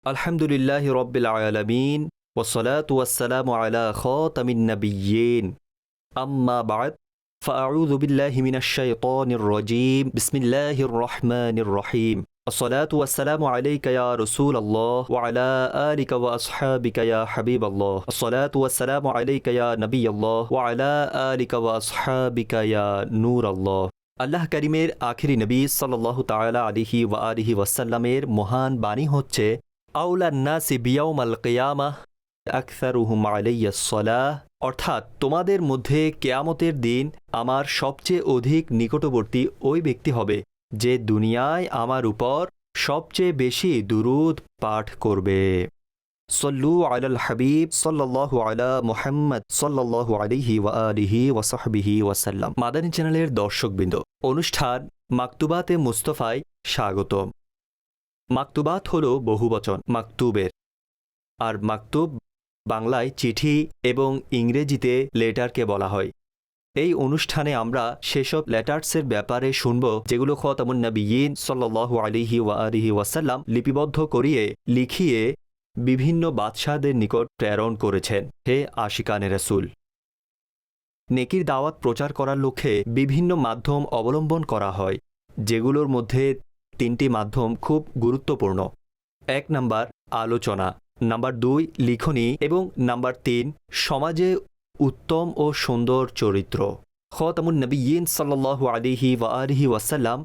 আলহামদুলিল্লাহি রব্বিল আলামিন ওয়াসসালাতু ওয়াসসালামু আলা খাতামিন নাবিয়্যিন আম্মা বা'দ ফাআউযু বিল্লাহি মিনাশ শাইতানির রাজীম বিসমিল্লাহির রহমানির রহিম আসসালাতু ওয়াসসালামু আলাইকা ইয়া রাসূলাল্লাহ ওয়া আলা আলিকা ওয়া আসহাবিকা ইয়া হাবিবাল্লাহ আসসালাতু ওয়াসসালামু আলাইকা ইয়া নবিয়াল্লাহ ওয়া আলা আলিকা ওয়া আসহাবিকা ইয়া নূরাল্লাহ। আল্লাহ করিমের আখিরি নবী সাল্লাল্লাহু তাআলা আলাইহি ওয়া আলিহি ওয়াসাল্লামের মহান বাণী হচ্ছে আউলান নাসি বিয়াউমাল কিয়ামাহ আকসারুহুম আলাইয়াস সালাহ, অর্থাৎ তোমাদের মধ্যে কিয়ামতের দিন আমার সবচেয়ে অধিক নিকটবর্তী ওই ব্যক্তি হবে যে দুনিয়ায় আমার উপর সবচেয়ে বেশি দুরূদ পাঠ করবে। সল্লু আলাল হাবিব সাল্লাল্লাহু আলা মুহাম্মদ সাল্লাল্লাহু আলাইহি ওয়া আলিহি ওয়া সাহবিহি ওয়াসাল্লাম। মাদানী চ্যানেলের দর্শকবৃন্দ, অনুষ্ঠান মাকতুবাতে মুস্তফায় স্বাগতম। মাকতুবাত হল বহুবচন মাকতুবের, আর মাকতুব বাংলায় চিঠি এবং ইংরেজিতে লেটারকে বলা হয়। এই অনুষ্ঠানে আমরা সেসব লেটার্সের ব্যাপারে শুনব যেগুলো খতামুন নবিয়্যিন সাল্লাল্লাহু আলাইহি ওয়া আলিহি ওয়াসাল্লাম লিপিবদ্ধ করিয়ে লিখিয়ে বিভিন্ন বাদশাহদের নিকট প্রেরণ করেছেন। হে আশিকানে রাসূল, নেকির দাওয়াত প্রচার করার লক্ষ্যে বিভিন্ন মাধ্যম অবলম্বন করা হয়, যেগুলোর মধ্যে তিনটি মাধ্যম খুব গুরুত্বপূর্ণ। ১ নাম্বার আলোচনা, নাম্বার ২ লিখনী এবং নাম্বার ৩ সমাজে উত্তম ও সুন্দর চরিত্র। খতামুন নবিয়্যিন সাল্লাল্লাহু আলাইহি ওয়া আলিহি ওয়াসাল্লাম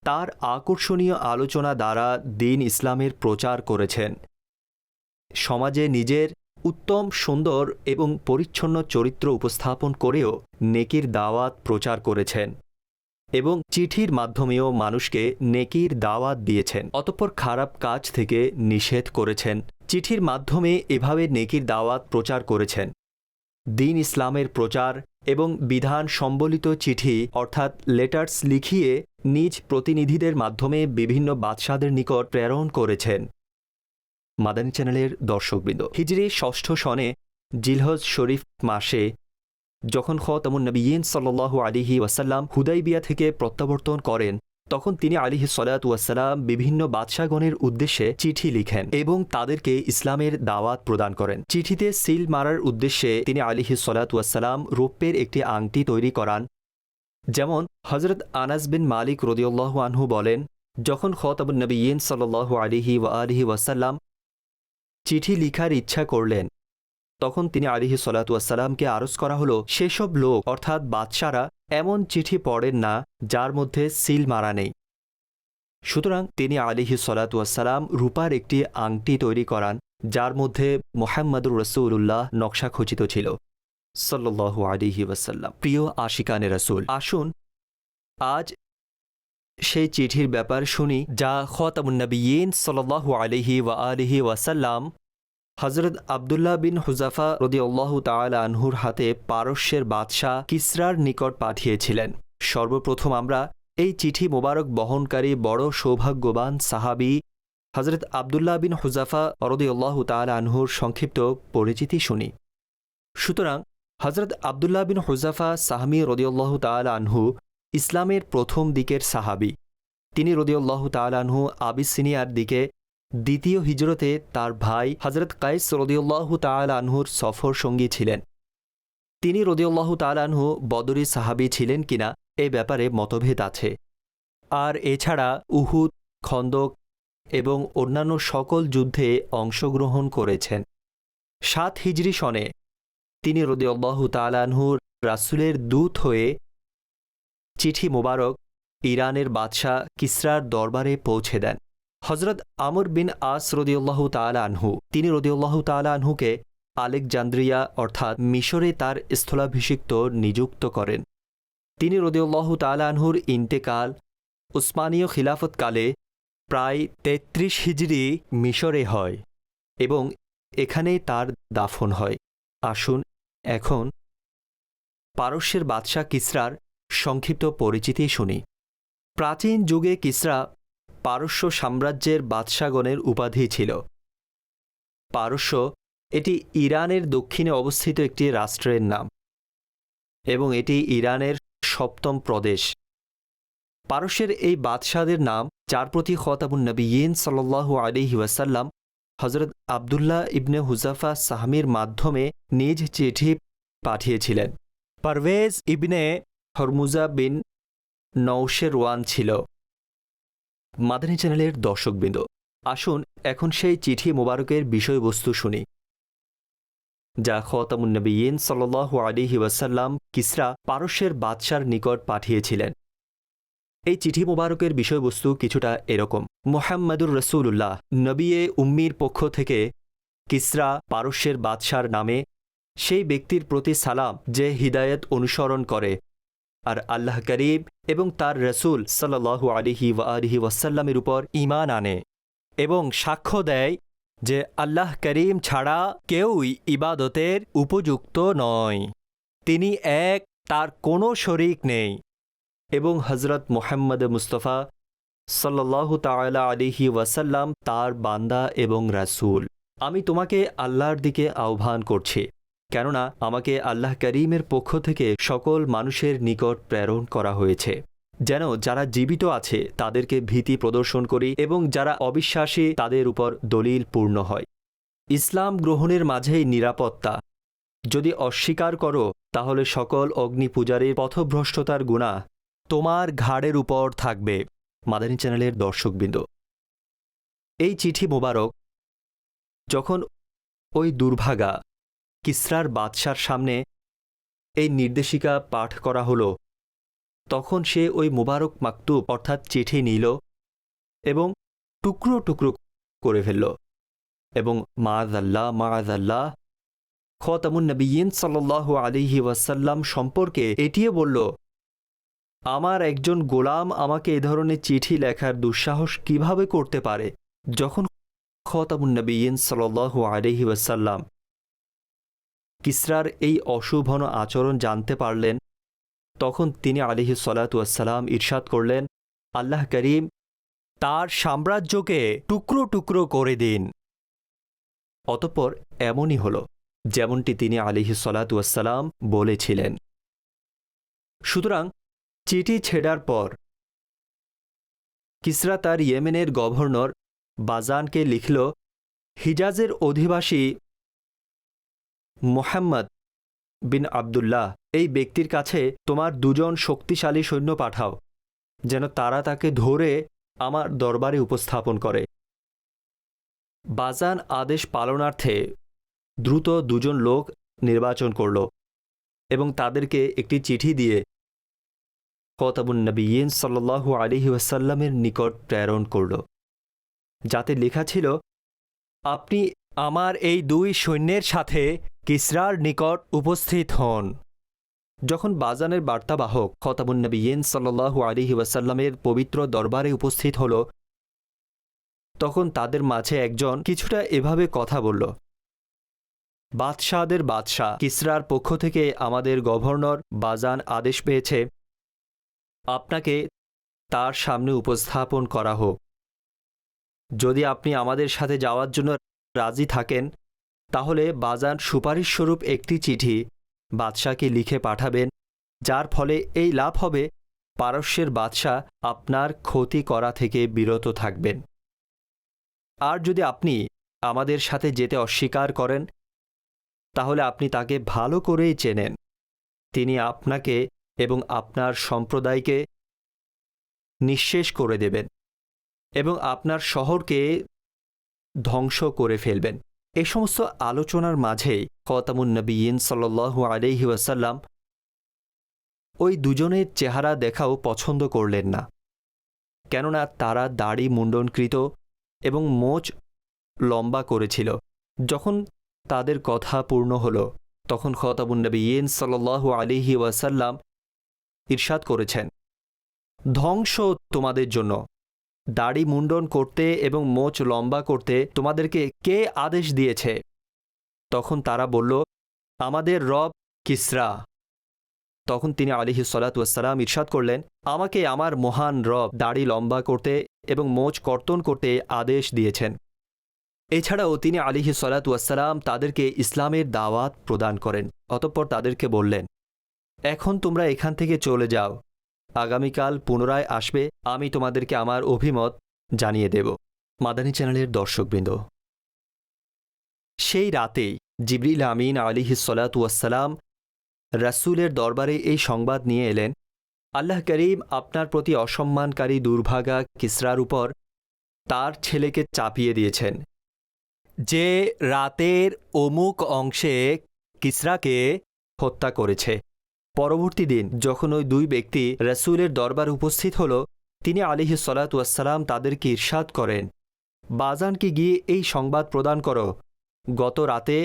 তার আকর্ষণীয় আলোচনা দ্বারা দ্বীন ইসলামের প্রচার করেছেন। সমাজে নিজের উত্তম সুন্দর এবং পরিচ্ছন্ন চরিত্র উপস্থাপন করেও নেকির দাওয়াত প্রচার করেছেন এবং চিঠির মাধ্যমেও মানুষকে নেকির দাওয়াত দিয়েছেন। অতঃপর খারাপ কাজ থেকে নিষেধ করেছেন। চিঠির মাধ্যমে এভাবে নেকির দাওয়াত প্রচার করেছেন। দ্বীন ইসলামের প্রচার এবং বিধান সম্বলিত চিঠি অর্থাৎ লেটার্স লিখিয়ে নিজ প্রতিনিধিদের মাধ্যমে বিভিন্ন বাদশাহদের নিকট প্রেরণ করেছেন। মাদানী চ্যানেলের দর্শকবৃন্দ, হিজরি ৬ষ্ঠ সনে জিলহজ শরীফ মাসে যখন খতামুন নবিয়্যিন সাল্লাল্লাহু আলাইহি ওয়াসাল্লাম হুদাইবিয়া থেকে প্রত্যাবর্তন করেন, তখন তিনি আলাইহিস সালাতু ওয়াসসালাম বিভিন্ন বাদশাহগণের উদ্দেশ্যে চিঠি লিখেন এবং তাদেরকে ইসলামের দাওয়াত প্রদান করেন। চিঠিতে সিল মারার উদ্দেশ্যে তিনি আলাইহিস সালাতু ওয়াসসালাম রৌপ্যের একটি আংটি তৈরি করান। যেমন হযরত আনাস বিন মালিক রাদিয়াল্লাহু আনহু বলেন, যখন খতামুন নবিয়্যিন সাল্লাল্লাহু আলাইহি ওয়া আলিহি ওয়াসাল্লাম চিঠি লিখার ইচ্ছা করলেন, তখন তিনি আলাইহিস সালাতু ওয়াসসালামকে আরজ করা হলো সেসব লোক অর্থাৎ বাদশারা এমন চিঠি পড়েন না যার মধ্যে সিল মারা নেই। সুতরাং তিনি আলাইহিস সালাতু ওয়াসসালাম রূপার একটি আংটি তৈরি করান যার মধ্যে মুহাম্মাদুর রাসূলুল্লাহ নকশা খচিত ছিল সাল্লাল্লাহু আলাইহি ওয়াসাল্লাম। প্রিয় আশিকানে রাসূল, আসুন আজ সেই চিঠির ব্যাপার শুনি যা খতামুন নবিয়্যিন সাল্লাল্লাহু আলাইহি ওয়া আলিহি ওয়াসাল্লাম হযরত আব্দুল্লাহ বিন হুযাফা রাদিয়াল্লাহু তাআলা আনহুর হাতে পারস্যের বাদশাহ কিসরার নিকট পাঠিয়েছিলেন। সর্বপ্রথম আমরা এই চিঠি মোবারক বহনকারী বড় সৌভাগ্যবান সাহাবী হযরত আব্দুল্লাহ বিন হুযাফা রাদিয়াল্লাহু তাআলা আনহুর সংক্ষিপ্ত পরিচিতি শুনি। সুতরাং হযরত আব্দুল্লাহ বিন হুযাফা সাহমী রাদিয়াল্লাহু তাআলা আনহু ইসলামের প্রথম দিকের সাহাবী। তিনি রাদিয়াল্লাহু তাআলা আনহু আবিসিনিয়ার দিকে দ্বিতীয় হিজরতে তার ভাই হযরত কায়েস রাদিয়াল্লাহু তাআলা আনহুর সফর সঙ্গী ছিলেন। তিনি রাদিয়াল্লাহু তাআলা আনহু বদরি সাহাবী ছিলেন কিনা এ ব্যাপারে মতভেদ আছে। আর এছাড়া উহুদ, খন্দক এবং অন্যান্য সকল যুদ্ধে অংশগ্রহণ করেছেন। ৭ হিজরি সনে তিনি রাদিয়াল্লাহু তাআলা আনহুর রাসূলের দূত হয়ে চিঠি মোবারক ইরানের বাদশাহ কিসরার দরবারে পৌঁছে দেন। হযরত আমর বিন আস রাদিয়াল্লাহু তাআলা আনহু তিনি রাদিয়াল্লাহু তাআলা আনহুকে আলেকজান্দ্রিয়া অর্থাৎ মিশরে তার স্থলাভিষিক্ত নিযুক্ত করেন। তিনি রাদিয়াল্লাহু তাআলা আনহুর ইন্তেকাল উসমানীয় খিলাফতকালে প্রায় ৩৩ হিজরি মিশরে হয় এবং এখানেই তার দাফন হয়। আসুন এখন পারস্যের বাদশাহ কিসরার সংক্ষিপ্ত পরিচিতি শুনি। প্রাচীন যুগে কিসরা পারস্য সাম্রাজ্যের বাদশাগণের উপাধি ছিল। পারস্য এটি ইরানের দক্ষিণে অবস্থিত একটি রাষ্ট্রের নাম এবং এটি ইরানের ৭ম প্রদেশ। পারস্যের এই বাদশাহদের নাম, যার প্রতি খতামুন নবিয়্যিন সাল্লাল্লাহু আলাইহি ওয়াসাল্লাম হজরত আবদুল্লাহ ইবনে হুজাফা সাহমির মাধ্যমে নিজ চিঠি পাঠিয়েছিলেন। পারভেজ ইবনে হরমুজা বিন নওশেরওয়ান ছিল। মাদানী চ্যানেলের দর্শকবৃন্দ, আসুন এখন সেই চিঠি মোবারকের বিষয়বস্তু শুনি, যা খতামুন নবিয়্যিন সাল্লাল্লাহু আলাইহি ওয়াসাল্লাম কিসরা পারস্যের বাদশার নিকট পাঠিয়েছিলেন। এই চিঠি মোবারকের বিষয়বস্তু কিছুটা এরকম: মুহাম্মাদুর রাসূলুল্লাহ নবিয়ে উম্মির পক্ষ থেকে কিসরা পারস্যের বাদশার নামে সেই ব্যক্তির প্রতি সালাম যে হিদায়াত অনুসরণ করে আর আল্লাহ করিম এবং তার রসুল সাল্লাল্লাহু আলাইহি ওয়াসাল্লামের উপর ঈমান আনে এবং সাক্ষ্য দেয় যে আল্লাহ করিম ছাড়া কেউই ইবাদতের উপযুক্ত নয়, তিনি এক, তার কোনো শরিক নেই, এবং হজরত মুহাম্মদ মুস্তফা সাল্লাল্লাহু তাআলা আলাইহি ওয়াসাল্লাম তার বান্দা এবং রাসূল। আমি তোমাকে আল্লাহর দিকে আহ্বান করছি, কেননা আমাকে আল্লাহ করিমের পক্ষ থেকে সকল মানুষের নিকট প্রেরণ করা হয়েছে, যেন যারা জীবিত আছে তাদেরকে ভীতি প্রদর্শন করি এবং যারা অবিশ্বাসী তাদের উপর দলিল পূর্ণ হয়। ইসলাম গ্রহণের মাঝেই নিরাপত্তা। যদি অস্বীকার করো তাহলে সকল অগ্নিপূজারীর পথভ্রষ্টতার গুনাহ তোমার ঘাড়ের উপর থাকবে। মাদানী চ্যানেলের দর্শকবৃন্দ, এই চিঠি মোবারক যখন ওই দুর্ভাগা কিসরার বাদশার সামনে এই নির্দেশিকা পাঠ করা হলো, তখন সে ওই মুবারক মাকতুব অর্থাৎ চিঠি নিল এবং টুকরো টুকরো করে ফেলল এবং মাআযাল্লাহ খতামুন নবিয়্যিন সাল্লাল্লাহু আলাইহি ওয়াসাল্লাম সম্পর্কে এটিও বলল, আমার একজন গোলাম আমাকে এ ধরনের চিঠি লেখার দুঃসাহস কিভাবে করতে পারে। যখন খতামুন নবিয়্যিন সাল্লাল্লাহু আলাইহি ওয়াসাল্লাম কিসরার এই অশুভন আচরণ জানতে পারলেন, তখন তিনি আলাইহিস সালাতু ওয়াসসালাম ইরশাদ করলেন, আল্লাহ করিম তার সাম্রাজ্যকে টুকরো টুকরো করে দিন। অতঃপর এমনই হল যেমনটি তিনি আলাইহিস সালাতু ওয়াসসালাম বলেছিলেন। সুতরাং চিঠি ছেড়ার পর কিসরা তার ইয়েমেনের গভর্নর বাজানকে লিখল, হিজাজের অধিবাসী মুহাম্মদ বিন আবদুল্লাহ এই ব্যক্তির কাছে তোমার দুজন শক্তিশালী সৈন্য পাঠাও, যেন তারা তাকে ধরে আমার দরবারে উপস্থাপন করে। বাজান আদেশ পালনার্থে দ্রুত দুজন লোক নির্বাচন করল এবং তাদেরকে একটি চিঠি দিয়ে খতামুন নবিয়্যিন সাল্লাল্লাহু আলাইহি ওয়াসাল্লামের নিকট প্রেরণ করল, যাতে লেখা ছিল, আপনি আমার এই দুই সৈন্যের সাথে কিসরার নিকট উপস্থিত হন। যখন বাজানের বার্তাবাহক খতামুন নবিয়্যিন সাল্লাল্লাহু আলাইহি ওয়াসাল্লামের পবিত্র দরবারে উপস্থিত হল, তখন তাদের মাঝে একজন কিছুটা এভাবে কথা বলল, বাদশাহদের বাদশাহ কিসরার পক্ষ থেকে আমাদের গভর্নর বাজান আদেশ পেয়েছে আপনাকে তার সামনে উপস্থাপন করা হোক। যদি আপনি আমাদের সাথে যাওয়ার জন্য রাজি থাকেন তাহলে বাজান সুপারিশস্বরূপ একটি চিঠি বাদশাকে লিখে পাঠাবেন, যার ফলে এই লাভ হবে পারস্যের বাদশাহ আপনার ক্ষতি করা থেকে বিরত থাকবেন। আর যদি আপনি আমাদের সাথে যেতে অস্বীকার করেন তাহলে আপনি তাকে ভালো করেই চেনেন, তিনি আপনাকে এবং আপনার সম্প্রদায়কে নিঃশেষ করে দেবেন এবং আপনার শহরকে ধ্বংস করে ফেলবেন। এ সমস্ত আলোচনার মাঝেই খতামুন নবিয়্যিন সাল্লাল্লাহু আলাইহি ওয়াসাল্লাম ওই দুজনের চেহারা দেখাও পছন্দ করলেন না, কেননা তারা দাড়ি মুণ্ডনকৃত এবং মোচ লম্বা করেছিল। যখন তাদের কথা পূর্ণ হল, তখন খতামুন নবিয়্যিন সাল্লাল্লাহু আলাইহি ওয়াসাল্লাম ইরশাদ করেছেন, ধ্বংস তোমাদের জন্য। দাড়ি মুণ্ডন করতে এবং মোচ লম্বা করতে তোমাদেরকে কে আদেশ দিয়েছে? তখন তারা বলল, আমাদের রব কিসরা। তখন তিনি আলাইহিস সালাতু ওয়াসসালাম ইরশাদ করলেন, আমাকে আমার মহান রব দাড়ি লম্বা করতে এবং মোচ কর্তন করতে আদেশ দিয়েছেন। এছাড়াও তিনি আলাইহিস সালাতু ওয়াসসালাম তাদেরকে ইসলামের দাওয়াত প্রদান করেন। অতঃপর তাদেরকে বললেন, এখন তোমরা এখান থেকে চলে যাও, আগামীকাল পুনরায় আসবে, আমি তোমাদেরকে আমার অভিমত জানিয়ে দেব। মাদানী চ্যানেলের দর্শকবৃন্দ, সেই রাতেই জিবরিল আমিন আলিহিসসালাতু ওয়াসসালাম রাসূলের দরবারে এই সংবাদ নিয়ে এলেন, আল্লাহ করিম আপনার প্রতি অসম্মানকারী দুর্ভাগা কিসরার উপর তার ছেলেকে চাপিয়ে দিয়েছেন, যে রাতের অমুক অংশে কিসরাকে হত্যা করেছে। পরবর্তী দিন যখন ওই দুই ব্যক্তি রাসূলের দরবারে উপস্থিত হল, তিনি আলিহিসসালাতু ওয়াসসালাম তাদেরকে ইরশাদ করেন, বাজানকে গিয়ে এই সংবাদ প্রদান করো, গত রাতে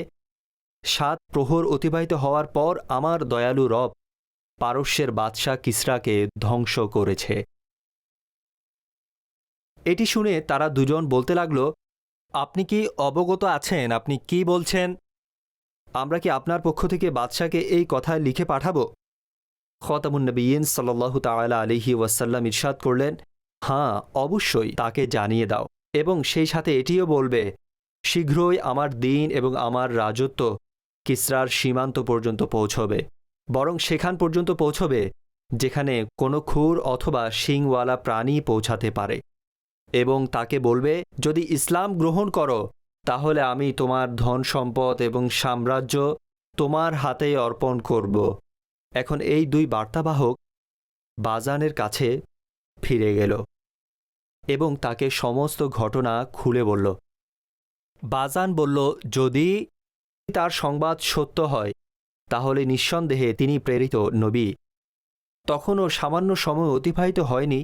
7 প্রহর অতিবাহিত হওয়ার পর আমার দয়ালু রব পারস্যের বাদশাহ কিসরাকে ধ্বংস করেছে। এটি শুনে তারা দুজন বলতে লাগল, আপনি কি অবগত আছেন আপনি কি বলছেন? আমরা কি আপনার পক্ষ থেকে বাদশাকে এই কথা লিখে পাঠাবো? খতামুন নবিয়্যিন সাল্লাল্লাহু তাআলা আলাইহি ওয়াসাল্লাম ইরশাদ করলেন, হ্যাঁ, অবশ্যই তাকে জানিয়ে দাও, এবং সেই সাথে এটিও বলবে, শীঘ্রই আমার দিন এবং আমার রাজত্ব কিসরার সীমান্ত পর্যন্ত পৌঁছবে, বরং সেখান পর্যন্ত পৌঁছবে যেখানে কোনো খুর অথবা শিংওয়ালা প্রাণী পৌঁছাতে পারে, এবং তাকে বলবে, যদি ইসলাম গ্রহণ করো তাহলে আমি তোমার ধন সম্পদ এবং সাম্রাজ্য তোমার হাতে অর্পণ করব। এখন এই দুই বার্তাবাহক বাজানের কাছে ফিরে গেল এবং তাকে সমস্ত ঘটনা খুলে বলল। বাজান বলল, যদি তার সংবাদ সত্য হয় তাহলে নিঃসন্দেহে তিনি প্রেরিত নবী। তখনও সামান্য সময় অতিবাহিত হয়নি,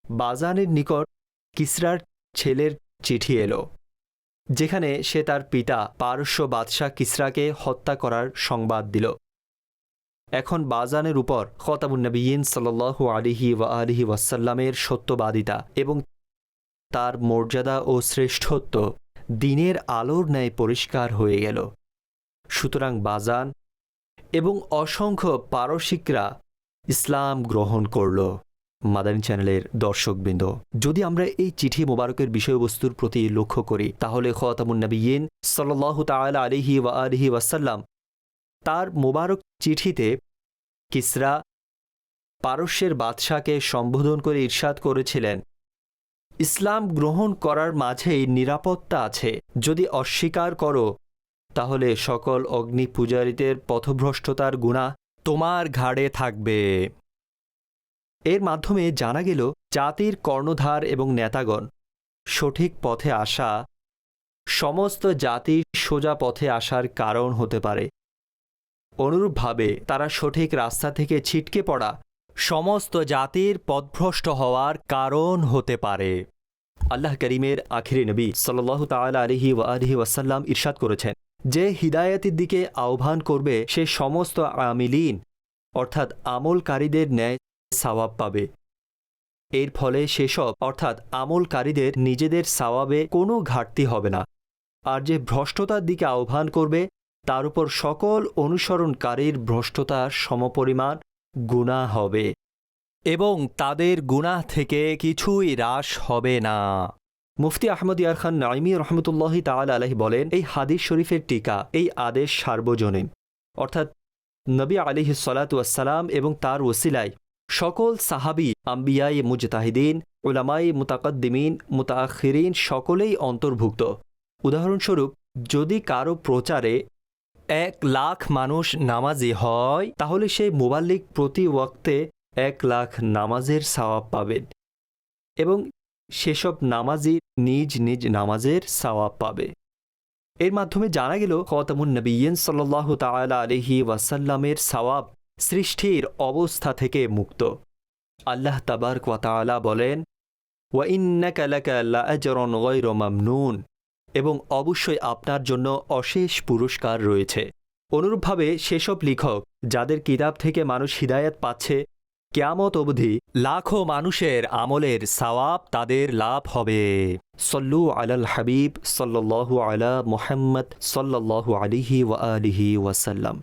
বাজানের নিকট কিসরার ছেলের চিঠি এলো, যেখানে সে তার পিতা পারস্য বাদশাহ কিসরাকে হত্যা করার সংবাদ দিল। এখন বাজানের উপর খতামুন নবিয়্যিন সাল্লাল্লাহু আলাইহি ওয়া আলিহি ওয়াসাল্লামের সত্যবাদিতা এবং তার মর্যাদা ও শ্রেষ্ঠত্ব দিনের আলোর ন্যায় পরিষ্কার হয়ে গেল। সুতরাং বাজান এবং অসংখ্য পারসিকরা ইসলাম গ্রহণ করল। মাদানী চ্যানেলের দর্শকবৃন্দ, যদি আমরা এই চিঠি মোবারকের বিষয়বস্তুর প্রতি লক্ষ্য করি তাহলে খতামুন নবিয়্যিন সাল্লাল্লাহু তাআলা আলাইহি ওয়া আলিহি ওয়াসাল্লাম তার মোবারক চিঠিতে কিসরা পারস্যের বাদশাকে সম্বোধন করে ইরশাদ করেছিলেন, ইসলাম গ্রহণ করার মাঝেই নিরাপত্তা আছে, যদি অস্বীকার করো তাহলে সকল অগ্নি পূজারীদের পথভ্রষ্টতার গুনাহ তোমার ঘাড়ে থাকবে। এর মাধ্যমে জানা গেল জাতির কর্ণধার এবং নেতাগণ সঠিক পথে আসা সমস্ত জাতি সোজা পথে আসার কারণ হতে পারে, অনুরূপভাবে তারা সঠিক রাস্তা থেকে ছিটকে পড়া সমস্ত জাতির পথভ্রষ্ট হওয়ার কারণ হতে পারে। আল্লাহ করিমের আখিরি নবী সাল্লাল্লাহু তাআলা আলাইহি ওয়া আলিহি ওয়াসাল্লাম ইরশাদ করেছেন, যে হিদায়াতের দিকে আহ্বান করবে সে সমস্ত আমিলিন অর্থাৎ আমলকারীদের ন্যায় সওয়াব পাবে। এর ফলে সেসব অর্থাৎ আমলকারীদের নিজেদের সওয়াবে কোনো ঘাটতি হবে না, আর যে ভ্রষ্টতার দিকে আহ্বান করবে তার উপর সকল অনুসরণকারীর ভ্রষ্টতার সমপরিমাণ গুনাহ হবে এবং তাদের গুনাহ থেকে কিছুই হ্রাস হবে না। মুফতি আহমদ ইয়ার খান নাইমি রহমতুল্লাহি তাআলা আলাইহি বলেন, এই হাদিস শরীফের টিকা এই আদেশ সার্বজনীন, অর্থাৎ নবী আলাইহিসসালাতু ওয়াসসালাম এবং তার ওসিলায় সকল সাহাবী, আম্বিয়াই মুজতাহিদিন, উলামাই মুতাকদ্দিমিন, মুতাআখিরিন সকলেই অন্তর্ভুক্ত। উদাহরণস্বরূপ, যদি কারো প্রচারে 1,00,000 মানুষ নামাজি হয় তাহলে সেই মুবাল্লিগ প্রতি ওয়াক্তে 1,00,000 নামাজের সওয়াব পাবেন এবং সেসব নামাজি নিজ নিজ নামাজের সওয়াব পাবে। এর মাধ্যমে জানা গেল খতামুন নবিয়্যিন সাল্লাল্লাহু তাআলা আলাইহি ওয়াসাল্লামের সওয়াব সৃষ্টির অবস্থা থেকে মুক্ত। আল্লাহ তাবারক ওয়া তাআলা বলেন, ওয়া ইন্নাকা লাকা লাআজরুন গায়রু মামনুন, এবং অবশ্যই আপনার জন্য অশেষ পুরস্কার রয়েছে। অনুরূপভাবে সেসব লেখক যাদের কিতাব থেকে মানুষ হিদায়াত পাচ্ছে, কিয়ামত অবধি লাখো মানুষের আমলের সওয়াব তাদের লাভ হবে। সল্লু আলাল হাবিব সাল্লাল্লাহু আলা মুহাম্মদ সাল্লাল্লাহু আলাইহি ওয়া আলিহি ওয়াসাল্লাম।